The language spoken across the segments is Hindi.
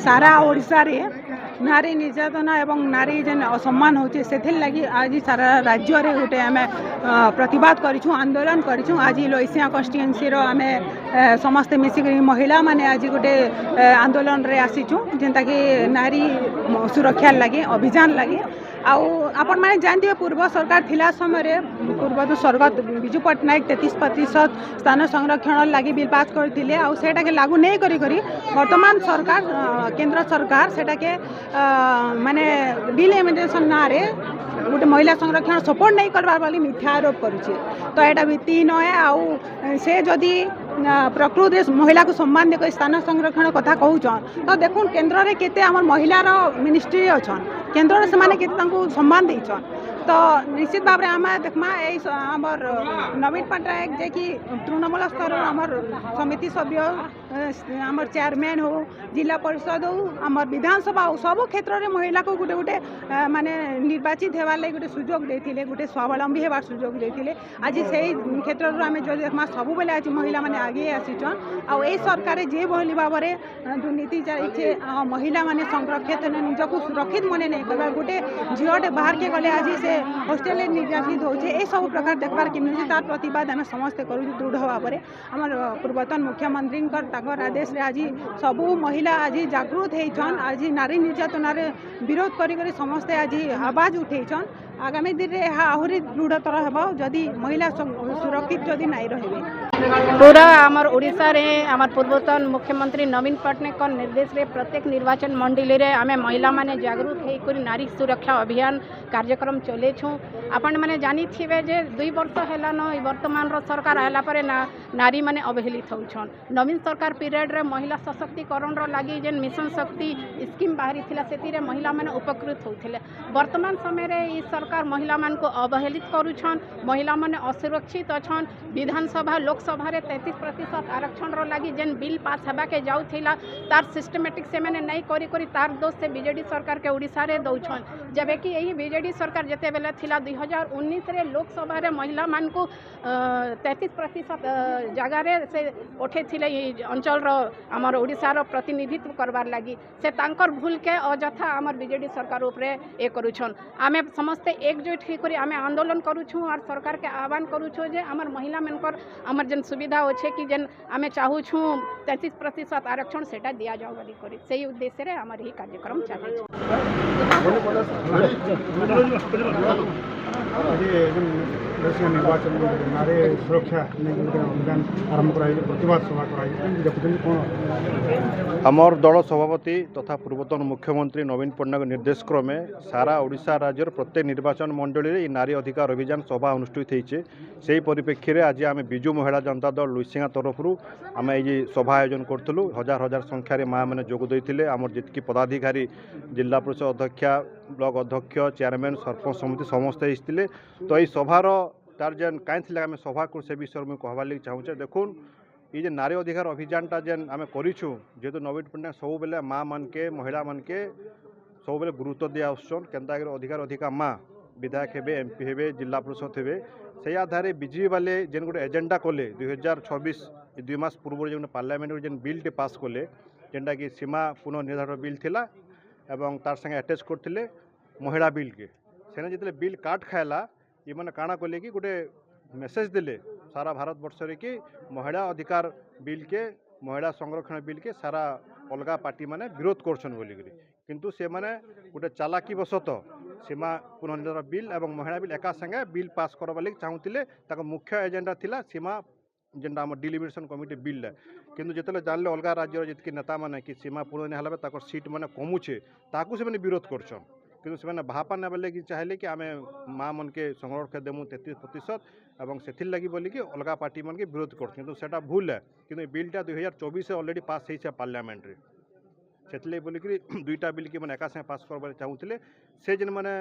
सारा ओडिशा रे नारी निर्यातना एवं नारी जेन असम्मान होचे सेथिर लगी आज सारा राज्य रे गोटे आमे प्रतिवाद करिछु आंदोलन करिछु। आज लोइसिया कन्स्टिट्युएंसी रो आमे समस्त मिसिक महिला माने आज गोटे आंदोलन रे आसीछु जेंता कि नारी सुरक्षा लगे अभियान लगे आपण मैंने जानते पूर्व सरकार थिला समय पूर्व स्वर्गत विजु पट्टनायक 33% स्थान संरक्षण लगी बिल पास करते के लागू नहीं करी वर्तमान सरकार केंद्र सरकार सेटा के माने बिल इम्प्लीमेंटेशन ना रे गोटे महिला संरक्षण सपोर्ट नहीं करवार वाली मिथ्या आरोप करुचे। तो यहाँ भित्ति नए आउ से जदि प्रकृति महिला को सम्मान देकर स्थान संरक्षण कथा कहून तो देखुन केन्द्र में केते आम महिलार मिनिस्ट्री अच्छा केन्द्र से माने केते सम्मान देछन। तो निश्चित भाव में आम देखमा आमर नवीन पट्टनायक जे कि तृणमूल स्तर आमर समिति सभ्य आमर चेयरमैन हो जिला परिषद हो आमर विधानसभा हो सब क्षेत्र में महिला को गोटे गोटे माने निर्वाचित होवार लगे गोटे सुजोग देथिले गोटे स्वावलंबी होवार सुजोग देथिले। आज से क्षेत्र में जो देखमा सब बेले आज महिला माने आगे आसीछन आ ए सरकार जे भली भाव में दुर्नीति चलছে महिला माने संरक्षित निजको सुरक्षित मने नहीं करबा गोटे झीटे बाहर के गले आज से हॉस्टेल निर्यातित होचे ए सब प्रकार देखबार कि मिलुचे तार प्रतिवाद आम समस्ते करूँ दृढ़ भाव में। आम पूर्वतन मुख्यमंत्री आदेश रे आज सबू महिला आज जागृत होइछन आज नारी निर्यातना विरोध करी समस्ते आज आवाज उठेछन। आगामी दिन में आहरी दृढ़तर हेबो जदि महिला सुरक्षित जदि नहीं रहिबे। पूरा आमर ओडिशा रे आमर पूर्वतन मुख्यमंत्री नवीन पट्टनायक निर्देश रे प्रत्येक निर्वाचन मंडली रे आमे महिला माने जागरूक होई करी नारी सुरक्षा अभियान कार्यक्रम चले छु। आपण माने जानी थिबे जे 2 वर्ष हैला न वर्तमान रो सरकार हैला परे नारी माने अवहेलित होछन। नवीन सरकार पीरियड रे महिला सशक्तिकरण रो लागि जेन मिशन शक्ति स्कीम बाहरी थिला सेति रे महिला माने उपकृत होथिले। वर्तमान समय रे ई सरकार महिला मान को अवहेलित करूछन महिला माने असुरक्षित अछन। विधानसभा लोकसभा रे 33% आरक्षण रो लागि जेन बिल पास हेबा के जाउथिला तार सिस्टमैटिक से माने नहीं करी तार दोष से बीजेडी सरकार के ओडिशा रे दउछन। जबे कि यही बीजेडी सरकार जते बेले थिला 2019 रे लोकसभा रे महिला मान को 33% जगह रे से उठे थिले अंचल रो हमर ओडिशा रो प्रतिनिधित्व करबार लागि से तांकर भूल के अजथा हमर बीजेडी सरकार ऊपर ए करूछन। आमे समस्त एकजुट ही करी आमे आंदोलन करूछु और सरकार के आह्वान करूछु जे हमर महिला मनकर हमर जन सुविधा होछे कि जन आमे चाहूछु 33% आरक्षण सेटा दिया जाओ बोली करी सही उद्देश्य रे हमर ही कार्यक्रम चले। निर्वाचन नारी सुरक्षा अभियान आरंभ प्रतिवाद सभा आमर दल सभापति तथा पूर्वतन मुख्यमंत्री नवीन पट्टनायक निर्देश क्रमे सारा ओडिशा राज्यर प्रत्येक निर्वाचन मंडली रे नारी अधिकार अभियान सभा अनुष्ठित होइछे। सेही परिप्रेक्षी रे आज आम विजु महिला जनता दल लुइसिंगा तरफ आम ये सभा आयोजन करूँ। हजार हजार संख्यार माँ मैंने जोग देते आमर जितकी पदाधिकारी जिला परिषद अध्यक्षा ब्लॉक अध्यक्ष चेयरमैन सरपंच समिति समस्ते आसते। तो ये सभार तार जेन कहीं आम सभा को से विषय में कहबार लगे चाहूचे। देखुन ये नारी अधिकार अभियानटा जेन आम करूँ जेहेतु नवीन पट्टनायक सब बेले माँ मान के महिला मान के सब बेले गुरुत्व दिया आसान केन्ता अधिकार अधिका माँ विधायक हे एमपी हे जिला परिषद हे से आधार बीजेपी वाले जेन गोटे एजेंडा कले 2026 2 मास पूर्व जो पार्लियामेंट जेन बिलटे पास कले जेनटा कि सीमा पुनर्निर्धारण बिल थिला एवं तार संगे अटैच करते महिला बिल के सेने जितने बिल काट खाएला ये मैंने काଣା कले कि गोटे मेसेज देले सारा भारत वर्ष रे कि महिला अधिकार बिल के महिला संरक्षण बिल के सारा अलग पार्टी माने विरोध करछन बोलिकरी किंतु से माने गोटे चालाकी बसत सीमा पुनर्निर्धारण बिल एवं महिला बिल एका संगे बिल पास करबा लगे चाहूतिले ताको मुख्य एजेंडा थिला सीमा जेनटा आम डिलिमिटेशन कमिटी बिल किंतु जितने जानले अलग राज्य जितकी नेता माने कि सीमा पुनर्निर्धारण ताको सीट माने कमुचे ताकू से माने विरोध करछन किंतु से भापा नेबा लगे चाहले कि आम माँ मन के संरक्षण देमु 33% एवं से लगी बोली कि अलग पार्टी मन के विरोध कर किंतु सेटा भूल है किंतु बिलटा 2024 अलरेडी पास हो पार्लियामेंट से बोलिकी 2टा बिल की मैंने एका संगे पास करवा चाहूले से जेन मैंने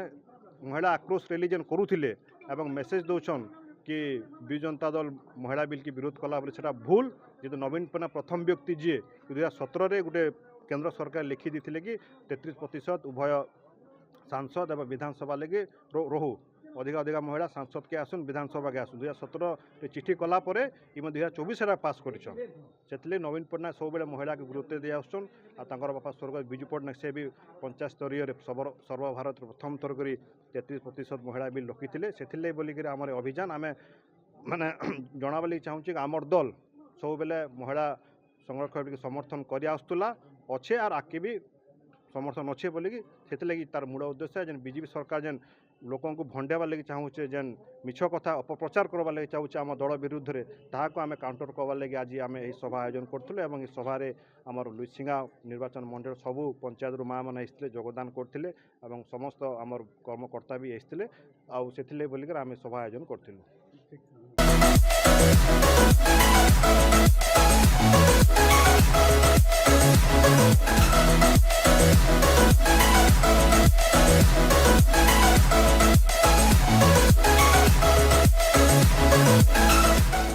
महिला आक्रोश रैली जेन करुले एवं मेसेज दौन कि विजु जनता दल महिला बिल की विरोध कला से भूल जेहेतु नवीन पट्टनायक प्रथम व्यक्ति जी 2017 गोटे केंद्र सरकार लिखि दी कि 33% उभय सांसद एवं विधानसभा लगे रहू अधिक अधिक महिला सांसद के आसन विधानसभा के आसन 2017 चिठी कला पर इम 2024 पास करिछन सेतले नवीन पट्टनायक सब बेले महिला के गुरुत्व दे आसन आ बापा स्वर्गत बिजू पट्टनायक से भी पंचायत स्तरीय सर्वभारत प्रथम थर करी 33% महिला बिल रखी से बोलिक आम अभियान आम माने जनाबली चाहूँ कि आमर दल सब बेले महिला संरक्षण समर्थन कर आसुला अच्छे आर आगे भी समर्थन अच्छे बोलिकी से तार मूल उद्देश्य जेन बीजेपी सरकार जेन लोक को भंडाइबार लगी चाहूचे जेन मिछ कथा अपप्रचार करवार लगी चाहूचे आम दल विरुद्ध में ताकू आम काउंटर करवार लगी आज आम यही सभा आयोजन करूँ और सभारे आमर लुइसिंगा निर्वाचन मंडल सबू पंचायत माँ मैंने आसते योगदान करते समस्त आमर कर्मकर्ता भी आसते आउ से बोलिक आम सभा आयोजन करूँ।